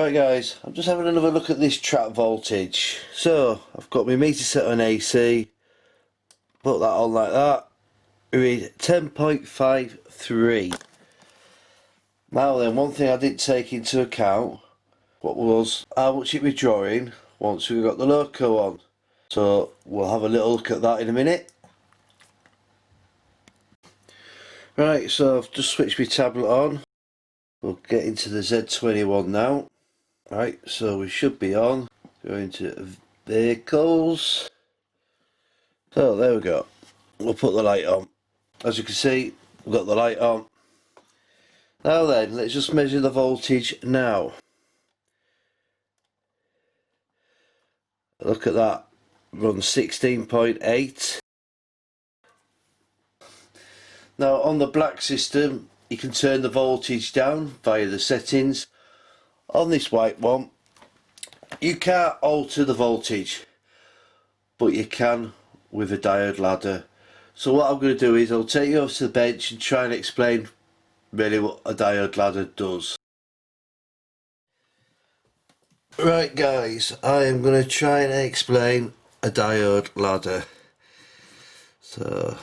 Right guys, I'm just having another look at this trap voltage. So, I've got my meter set on AC, put that on like that, read 10.53. Now then, one thing I didn't take into account, what was how much it was drawing once we got the Loco on. So, we'll have a little look at that in a minute. Right, so I've just switched my tablet on. We'll get into the Z21 now. Right, so we should be on. Go into vehicles. So there we go. We'll put the light on. As you can see, we've got the light on. Now then, let's just measure the voltage now. Look at that. Runs 16.8. Now on the black system, you can turn the voltage down via the settings. On this white one, you can't alter the voltage, but you can with a diode ladder. So what I'm going to do is I'll take you over to the bench and try and explain really what a diode ladder does. Right guys, I am going to try and explain a diode ladder. So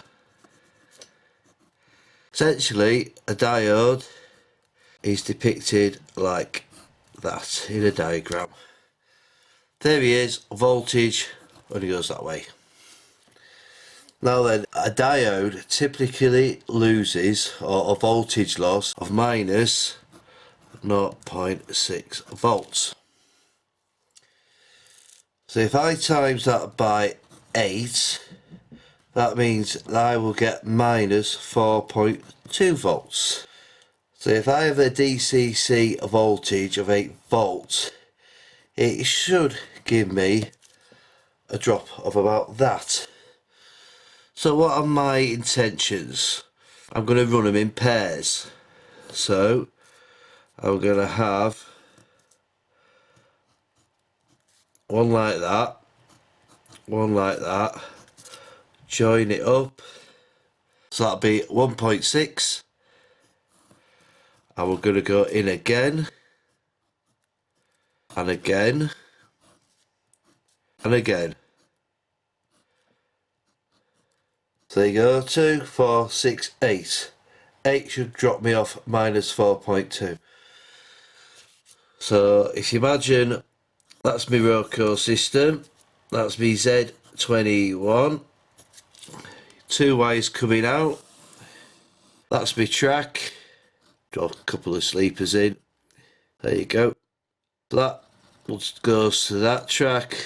essentially a diode is depicted like that in a diagram. There he is, voltage only goes that way. Now then, a diode typically loses or a voltage loss of minus 0.6 volts. So if I times that by 8, that means that I will get minus 4.2 volts. So if I have a DCC voltage of 8 volts, it should give me a drop of about that. So what are my intentions? I'm going to run them in pairs. So I'm going to have one like that, one like that, join it up. So that'll be 1.6. And we're going to go in again, and again, and again. So there you go, 2, 4, 6, 8. 8 should drop me off minus 4.2. So if you imagine, that's my Roco system, that's my Z21, 2 wires coming out, that's my track, drop a couple of sleepers in, there you go. That goes to that track,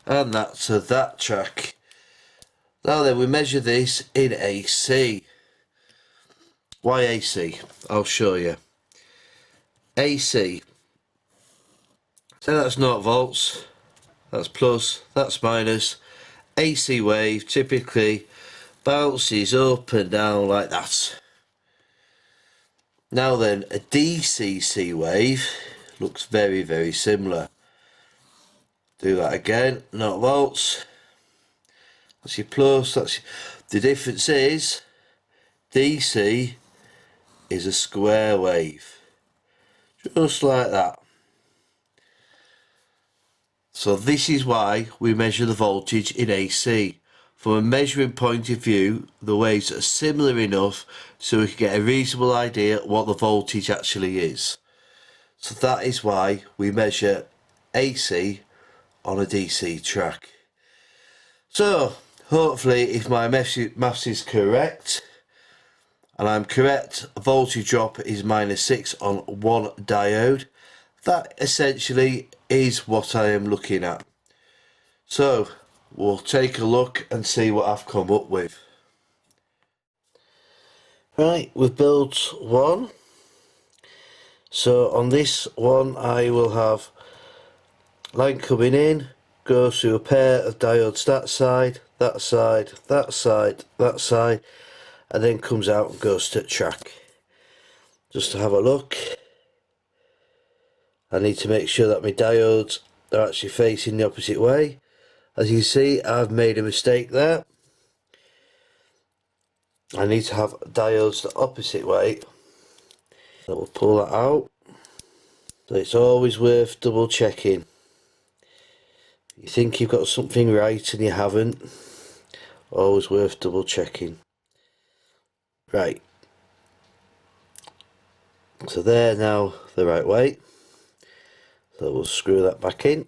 and that to that track. Now then, we measure this in AC. Why AC? I'll show you. AC. So that's 0 volts, that's plus, that's minus. AC wave typically bounces up and down like that. Now then, a DCC wave looks very, very similar. Do that again, 0 volts. That's your plus, the difference is DC is a square wave. Just like that. So this is why we measure the voltage in AC. From a measuring point of view, the waves are similar enough so we can get a reasonable idea what the voltage actually is. So that is why we measure AC on a DC track. So hopefully, if my maths is correct, and I'm correct, a voltage drop is minus 6 on one diode. That essentially is what I am looking at. So we'll take a look and see what I've come up with. Right, we've built one. So on this one I will have line coming in, goes through a pair of diodes that side, that side, that side, that side, and then comes out and goes to track. Just to have a look, I need to make sure that my diodes are actually facing the opposite way. As you can see, I've made a mistake there. I need to have diodes the opposite way. So we'll pull that out. So it's always worth double checking. You think you've got something right and you haven't, always worth double checking. Right, so they're now the right way, so we'll screw that back in.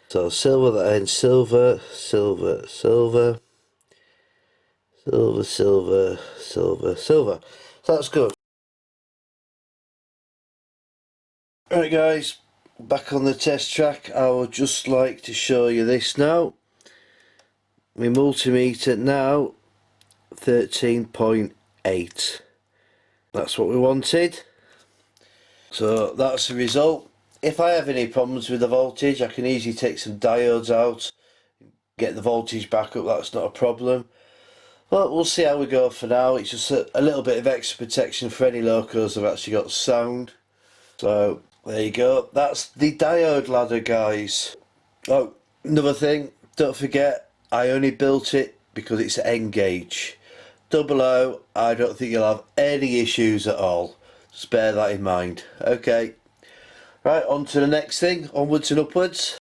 So silver that ends, silver, silver, silver, silver, silver, silver, silver. So that's good. Right guys, back on the test track. I would just like to show you this now. My multimeter now 13.8. That's what we wanted. So that's the result. If I have any problems with the voltage, I can easily take some diodes out, get the voltage back up, that's not a problem. But we'll see how we go for now. It's just a little bit of extra protection for any locos that have actually got sound. So there you go, that's the diode ladder, guys. Oh, another thing, don't forget, I only built it because it's N gauge. Double O, I don't think you'll have any issues at all. Just bear that in mind. Okay, right, on to the next thing, onwards and upwards.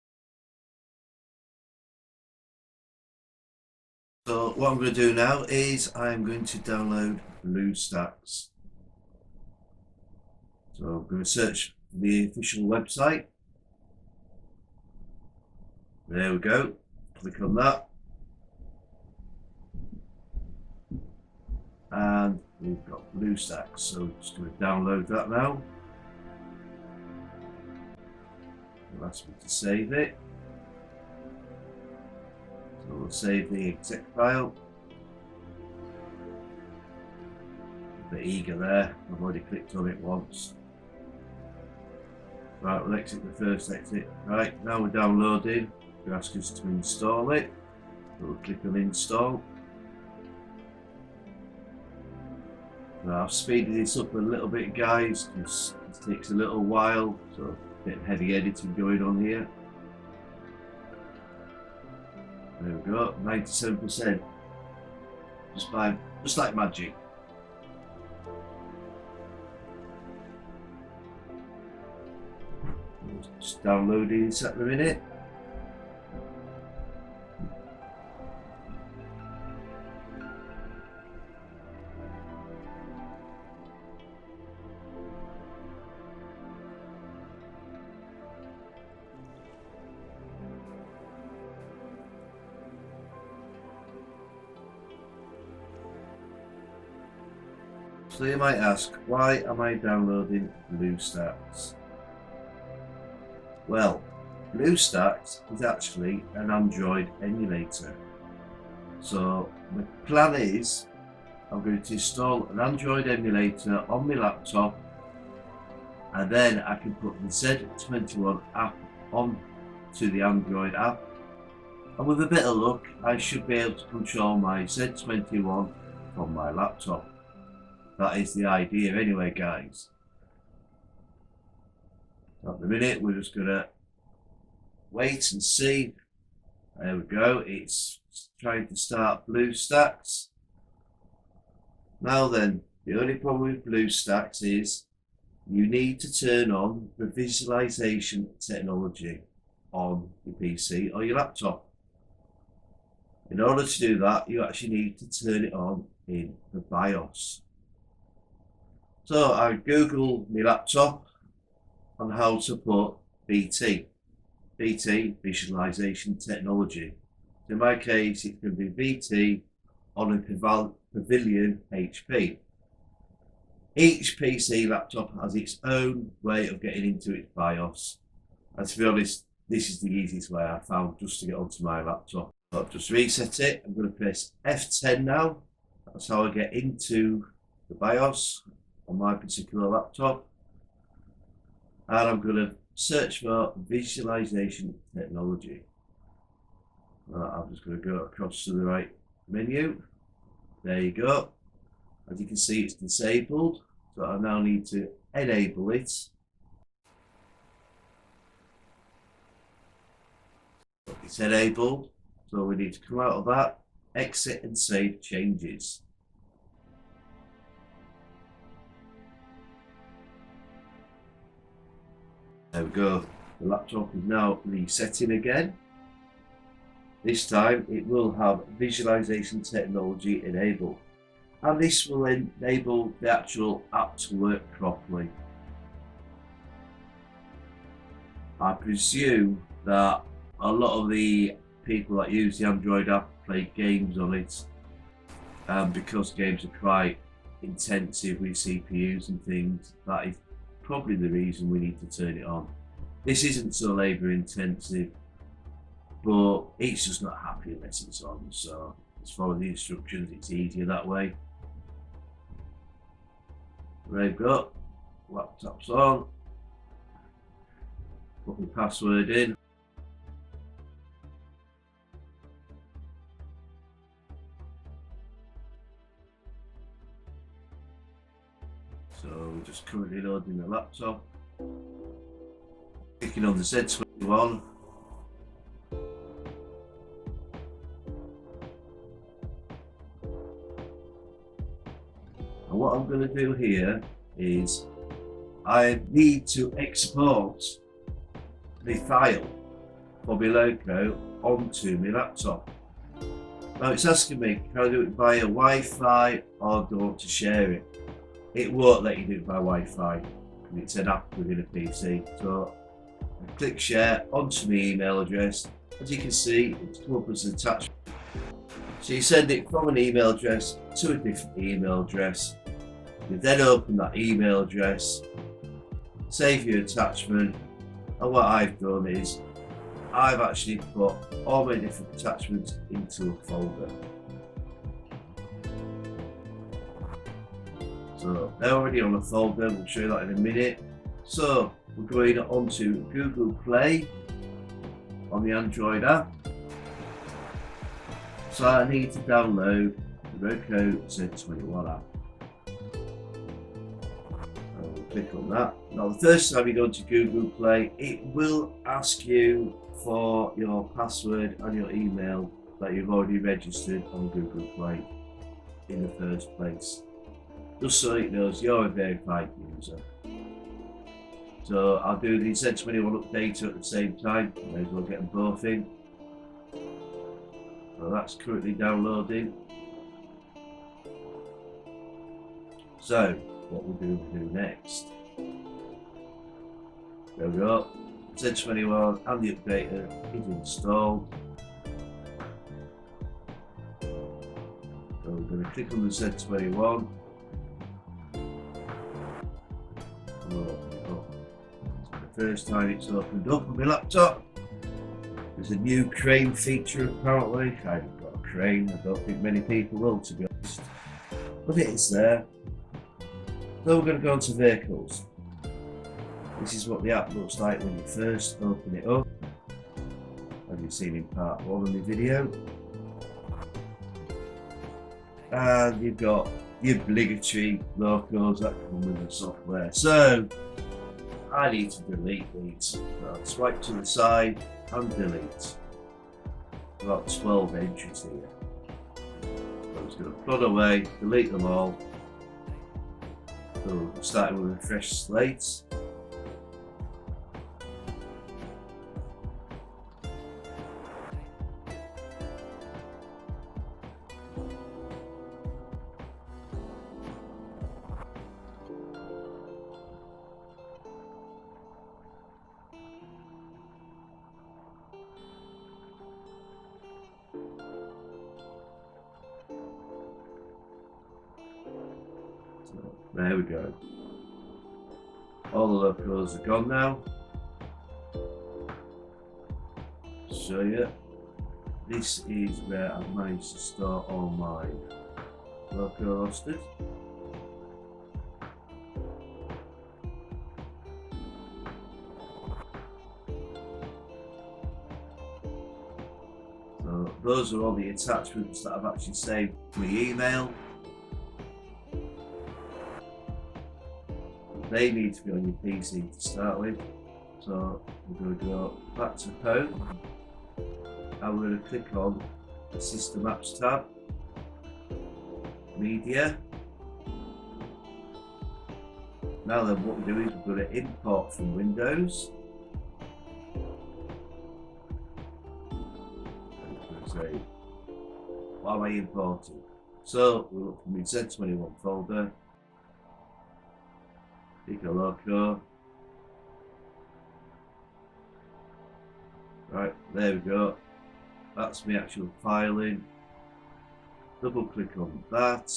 So what I'm going to do now is I'm going to download BlueStacks. So I'm going to search the official website. There we go, click on that. And we've got BlueStacks, so just going to download that now. It'll ask me to save it. So we'll save the exec file. A bit eager there, I've already clicked on it once. Right, we'll exit the first exit. Right, now we're downloading. It'll ask us to install it. So we'll click on install. Now I've speeded this up a little bit, guys, because it takes a little while, so a bit of heavy editing going on here. There we go, 97%. Just like magic. Just downloading, set in a minute. So you might ask, why am I downloading BlueStacks? Well, BlueStacks is actually an Android emulator. So the plan is, I'm going to install an Android emulator on my laptop, and then I can put the Z21 app on to the Android app. And with a bit of luck, I should be able to control my Z21 from my laptop. That is the idea anyway, guys. At the minute, we're just going to wait and see. There we go, it's trying to start BlueStacks. Now then, the only problem with BlueStacks is you need to turn on the visualization technology on your PC or your laptop. In order to do that, you actually need to turn it on in the BIOS. So I Googled my laptop on how to put VT visualization technology. In my case, it's going to be VT on a Pavilion HP. Each PC laptop has its own way of getting into its BIOS. And to be honest, this is the easiest way I found just to get onto my laptop. So I've just reset it. I'm going to press F10 now. That's how I get into the BIOS on my particular laptop. And I'm going to search for visualization technology. I'm just going to go across to the right menu. There you go. As you can see, it's disabled, so I now need to enable it. It's enabled, so we need to come out of that, exit and save changes. There we go. The laptop is now resetting again. This time it will have visualization technology enabled, and this will enable the actual app to work properly. I presume that a lot of the people that use the Android app play games on it, and because games are quite intensive with CPUs and things, that is probably the reason we need to turn it on. This isn't so labour intensive, but it's just not happy unless it's on, so let's follow the instructions, it's easier that way. There we go, laptop's on, put my password in. So we're just currently loading the laptop, clicking on the Z21. And what I'm going to do here is I need to export the file for my Loco onto my laptop. Now it's asking me, can I do it via Wi-Fi or do I want to share it? It won't let you do it by Wi-Fi because it's an app within a PC. So I click share onto my email address. As you can see, it's come up as an attachment. So you send it from an email address to a different email address. You then open that email address, save your attachment, and what I've done is I've actually put all my different attachments into a folder. So they're already on a folder, we'll show you that in a minute. So we're going onto Google Play on the Android app. So I need to download the Roco Z21 app. So we'll click on that. Now the first time you go to Google Play, it will ask you for your password and your email that you've already registered on Google Play in the first place, just so it knows you're a verified user. So I'll do the Z21 updater at the same time, may as well get them both in. So that's currently downloading. So what we'll do next, there we go, Z21 and the updater is installed. So we're going to click on the Z21. The first time it's opened up on my laptop. There's a new crane feature apparently. I haven't got a crane, I don't think many people will, to be honest. But it is there. So we're going to go on to vehicles. This is what the app looks like when you first open it up, as you've seen in part 1 of the video. And you've got the obligatory locos that come with the software. So I need to delete these. So I'll swipe to the side and delete. About 12 entries here. So I'm just going to plod away, delete them all. So starting with a fresh slate. There we go. All the locos are gone now. Show you. This is where I've managed to store all my Loco rosters. So those are all the attachments that I've actually saved to my email. They need to be on your PC to start with. So we're going to go back to home and we're going to click on the System Apps tab, Media. Now then what we do is we're going to import from Windows. Z23. What am I importing? So we look for my Z21 folder, pick a Loco. Right, there we go. That's my actual filing. Double click on that.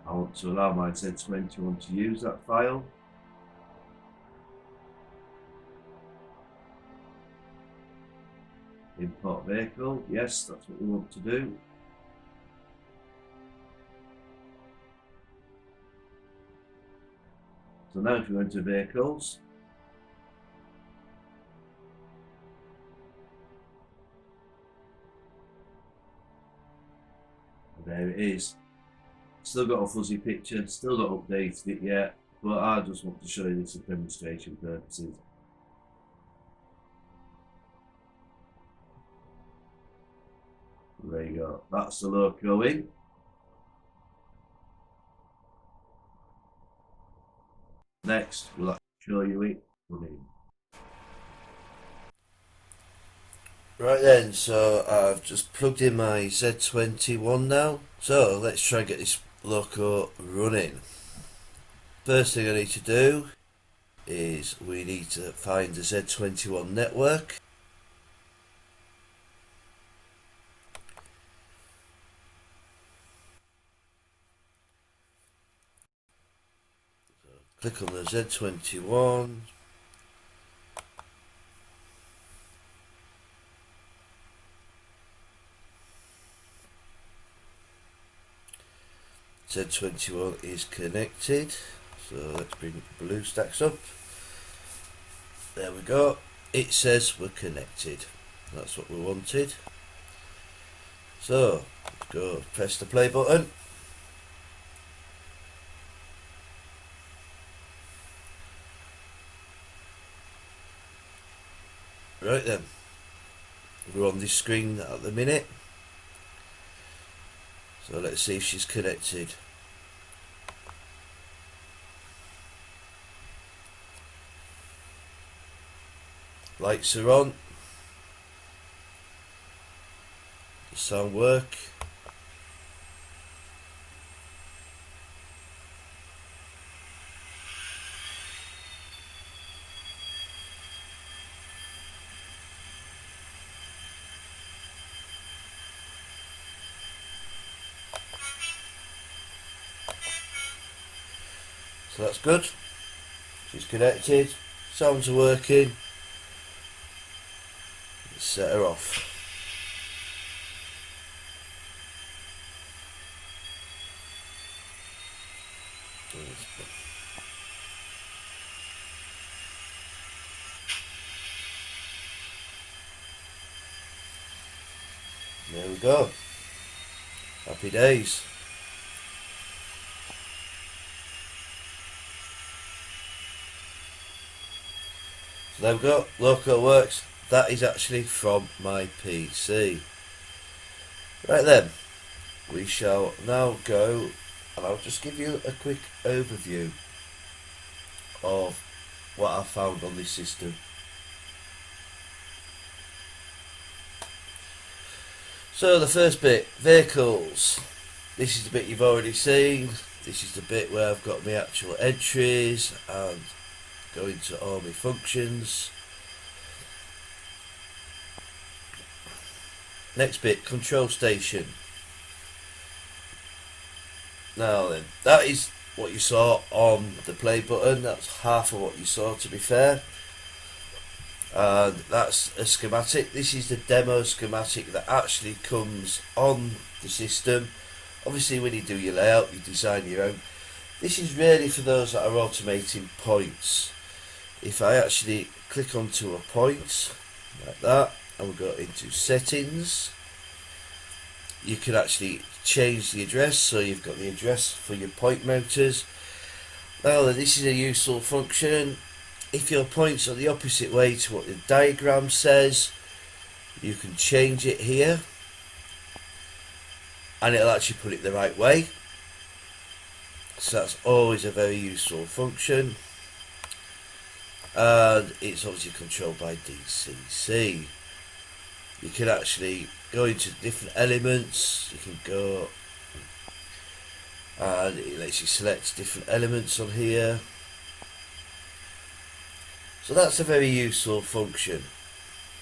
I want to allow my Z21 to use that file. Import vehicle, yes, that's what we want to do. So now if we go into vehicles, there it is. Still got a fuzzy picture, still not updated it yet, but I just want to show you this for demonstration purposes. There you go, that's the Loco in. Next, we'll have to show you it running. Right then, so I've just plugged in my Z21 now. So let's try and get this Loco running. First thing I need to do is we need to find the Z21 network. So click on the Z21. Z21 is connected, so let's bring blue stacks up. There we go, it says we're connected. That's what we wanted. So let's go press the play button. Right then, we're on this screen at the minute, so let's see if she's connected. Lights are on. Does sound work? So that's good. She's connected. Sounds are working. Let's set her off. There we go. Happy days. So there we go. Loco works. That is actually from my PC. Right then, we shall now go, and I'll just give you a quick overview of what I found on this system. So the first bit, vehicles. This is the bit you've already seen. This is the bit where I've got my actual entries and go into all my functions. Next bit, control station. Now then, that is what you saw on the play button. That's half of what you saw, to be fair. And that's a schematic. This is the demo schematic that actually comes on the system. Obviously when you do your layout, you design your own. This is really for those that are automating points. If I actually click onto a point like that, and we go into settings, you can actually change the address, so you've got the address for your point motors. Now this is a useful function. If your points are the opposite way to what the diagram says, you can change it here and it'll actually put it the right way. So that's always a very useful function, and it's obviously controlled by DCC. you can actually go into different elements. You can go and it lets you select different elements on here. So that's a very useful function.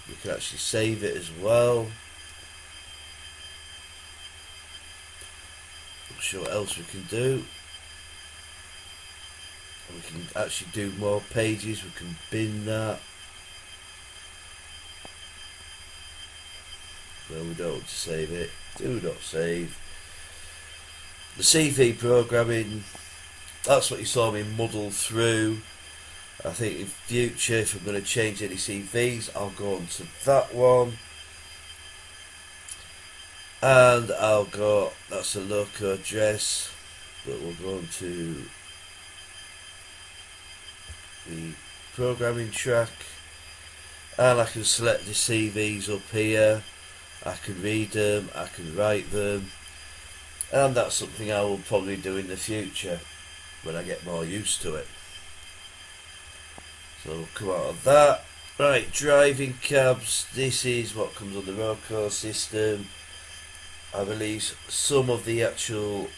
You can actually save it as well. Not sure what else we can do. We can actually do more pages. We can bin that. No, we don't want to save it. Do not save. The CV programming, that's what you saw me muddle through. I think in future, if I'm going to change any CVs, I'll go on to that one. And I'll go, that's a Loco address, but we'll go on to the programming track. And I can select the CVs up here. I can read them, I can write them. And that's something I will probably do in the future when I get more used to it. So we'll come out of that. Right, driving cabs. This is what comes on the Roco system. I release some of the actual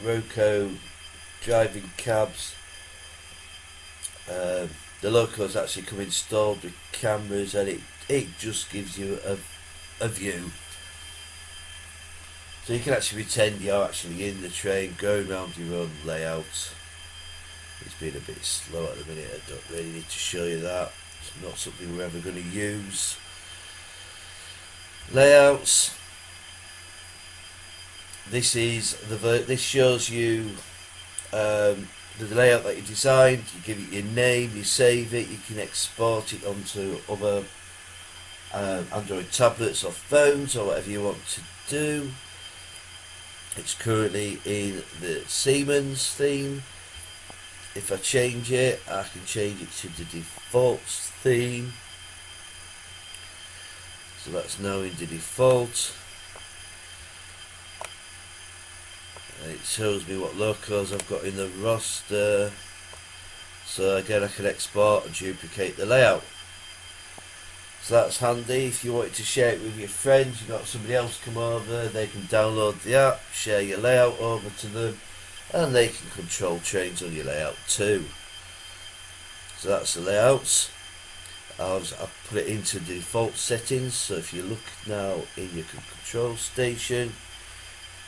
Roco driving cabs. The Locos actually come installed with cameras, and it just gives you a view. So you can actually pretend you're actually in the train going around your own layout. It's been a bit slow at the minute. I don't really need to show you that. It's not something we're ever going to use. Layouts. This shows you the layout that you designed. You give it your name, you save it, you can export it onto other Android tablets or phones or whatever you want to do. It's currently in the Siemens theme. If I change it, I can change it to the default theme. So that's now in the default. And it shows me what locos I've got in the roster. So again, I can export and duplicate the layout. So that's handy. If you wanted to share it with your friends, you've got somebody else come over, they can download the app, share your layout over to them, and they can control trains on your layout too. So that's the layouts. I've put it into the default settings, so if you look now in your control station,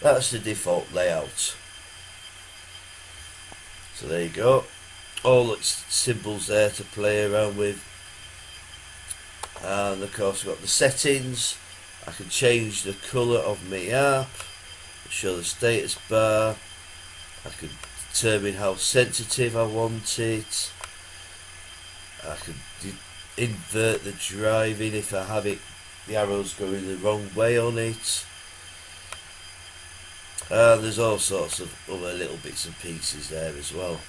that's the default layout. So there you go. All its symbols there to play around with. And of course we've got the settings. I can change the colour of my app, show the status bar. I can determine how sensitive I want it. I can invert the driving if I have it, the arrows going the wrong way on it. And there's all sorts of other little bits and pieces there as well.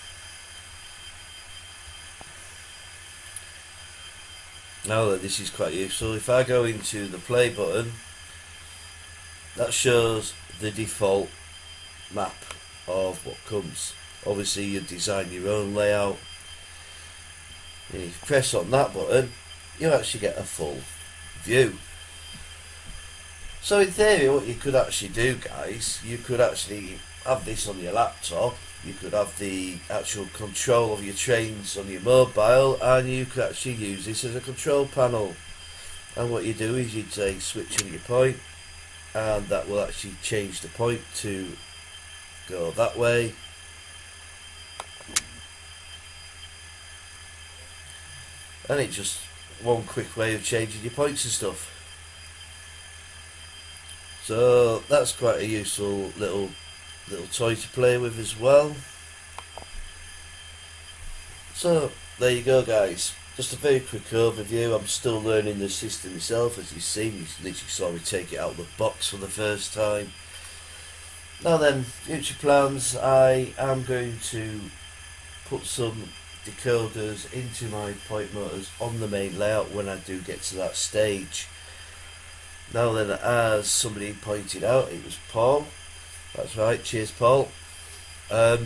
Now that this is quite useful, if I go into the play button, that shows the default map of what comes. Obviously you design your own layout, and if you press on that button, you actually get a full view. So in theory, what you could actually do, guys, you could actually have this on your laptop. You could have the actual control of your trains on your mobile, and you could actually use this as a control panel. And what you do is you'd say switch on your point, and that will actually change the point to go that way. And it's just one quick way of changing your points and stuff. So that's quite a useful little toy to play with as well. So there you go, guys. Just a very quick overview. I'm still learning the system myself, as you've seen. You literally saw me take it out of the box for the first time. Now then, future plans. I am going to put some decoders into my point motors on the main layout when I do get to that stage. Now then, as somebody pointed out, it was Paul. That's right, cheers Paul. I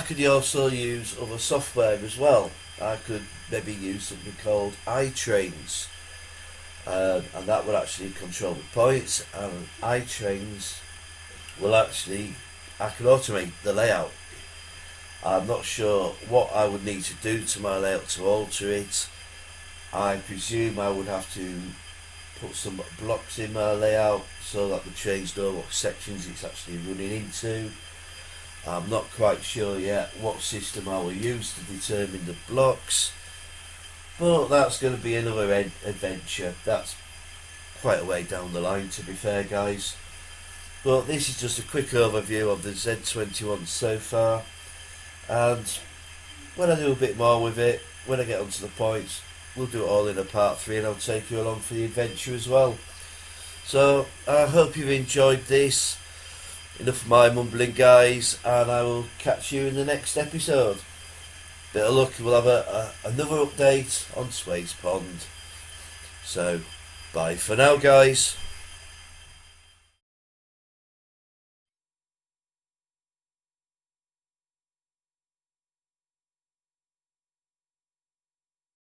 could also use other software as well. I could maybe use something called iTrains. and that will actually control the points, and iTrains will actually, I can automate the layout. I'm not sure what I would need to do to my layout to alter it. I presume I would have to put some blocks in my layout so that the trains know what sections it's actually running into. I'm not quite sure yet what system I will use to determine the blocks, but that's going to be another adventure. That's quite a way down the line, to be fair, guys. But this is just a quick overview of the Z21 so far, and when I do a bit more with it, when I get onto the points, we'll do it all in a part 3, and I'll take you along for the adventure as well. So I hope you've enjoyed this. Enough of my mumbling, guys, and I will catch you in the next episode. Bit of luck, we'll have another update on Sway's Pond. So bye for now, guys.